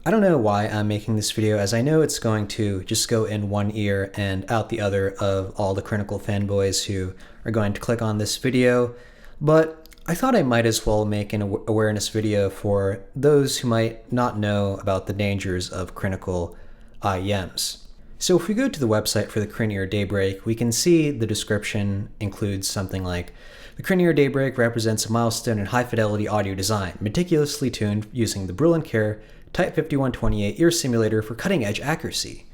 I don't know why I'm making this video, as I know it's going to just go in one ear and out the other of all the Crinacle fanboys who are going to click on this video, but I thought I might as well make an awareness video for those who might not know about the dangers of Crinacle IEMs. So if we go to the website for the CrinEar Daybreak, we can see the description includes something like, the CrinEar Daybreak represents a milestone in high-fidelity audio design, meticulously tuned using the brilliant care Type 5128 ear simulator for cutting-edge accuracy.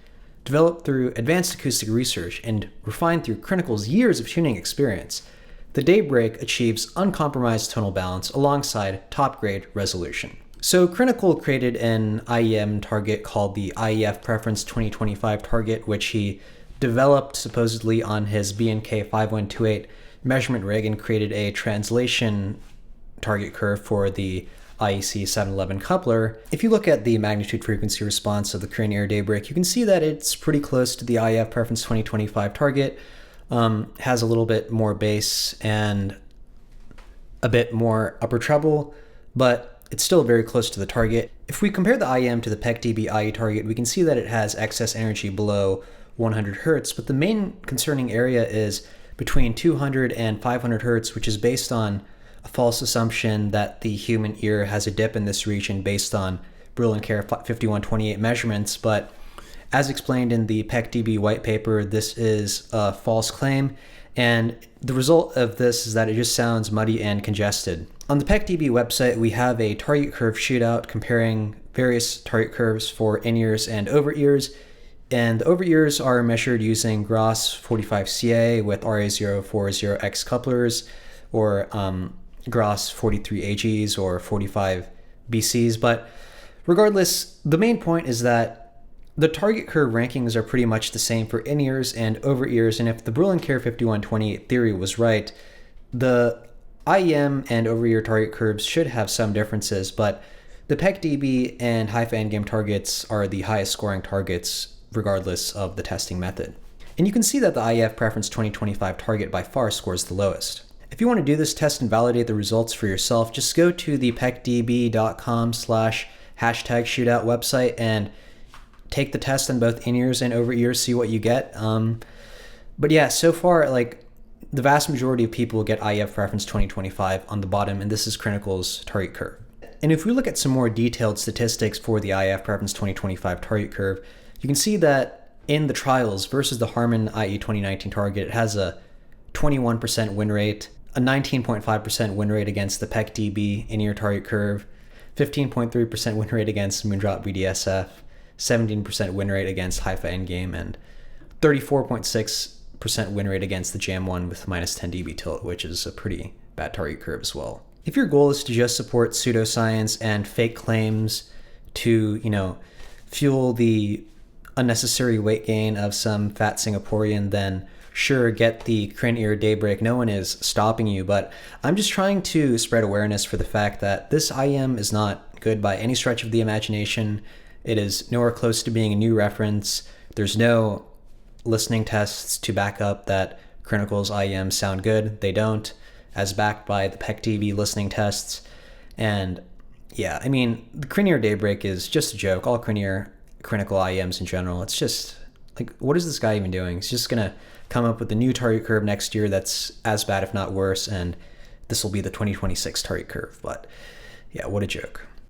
Developed through advanced acoustic research and refined through Crinacle's years of tuning experience, the Daybreak achieves uncompromised tonal balance alongside top-grade resolution. So Crinacle created an IEM target called the IEF Preference 2025 target, which he developed supposedly on his B&K 5128 measurement rig and created a translation target curve for the IEC 711 coupler. If you look at the magnitude frequency response of the CrinEar Daybreak, you can see that it's pretty close to the IEF Preference 2025 target. Has a little bit more bass and a bit more upper treble, but it's still very close to the target. If we compare the IEM to the PEC-dB IE target, we can see that it has excess energy below 100 Hertz, but the main concerning area is between 200 and 500 Hertz, which is based on a false assumption that the human ear has a dip in this region based on Brill & Care 5128 measurements, but as explained in the PEC-dB white paper, this is a false claim, and the result of this is that it just sounds muddy and congested. On the PEC-dB website, we have a target curve shootout comparing various target curves for in-ears and over-ears, and the over-ears are measured using Gros 45CA with RA040X couplers, or Gros 43AGs or 45 BCs, but regardless, the main point is that the target curve rankings are pretty much the same for in-ears and over-ears, and if the Brill & Care 5128 theory was right, the IEM and over-ear target curves should have some differences, but the PEC-dB and Hi-Fi endgame targets are the highest scoring targets regardless of the testing method. And you can see that the IEF Preference 2025 target by far scores the lowest. If you want to do this test and validate the results for yourself, just go to the pecdb.com/shootout website and take the test on both in-ears and over-ears, see what you get. But yeah, so far, like, the vast majority of people get IEF Preference 2025 on the bottom, and this is Crinacle's target curve. And if we look at some more detailed statistics for the IEF Preference 2025 target curve, you can see that in the trials versus the Harman IE 2019 target, it has a 21% win rate, a 19.5% win rate against the PEC-dB in-ear target curve, 15.3% win rate against Moondrop BDSF, 17% win rate against Hi-Fi endgame, and 34.6% win rate against the Jam 1 with minus 10 dB tilt, which is a pretty bad target curve as well. If your goal is to just support pseudoscience and fake claims to, fuel the unnecessary weight gain of some fat Singaporean, then sure, get the CrinEar Daybreak. No one is stopping you, but I'm just trying to spread awareness for the fact that this IEM is not good by any stretch of the imagination. It is nowhere close to being a new reference. There's no listening tests to back up that Crinacle's IEMs sound good. They don't, as backed by the PEC-dB listening tests. And yeah, I mean, the CrinEar Daybreak is just a joke. All Crinacle IEMs in general. It's just, like, what is this guy even doing? He's just gonna come up with a new target curve next year that's as bad, if not worse, and this will be the 2026 target curve. But yeah, what a joke.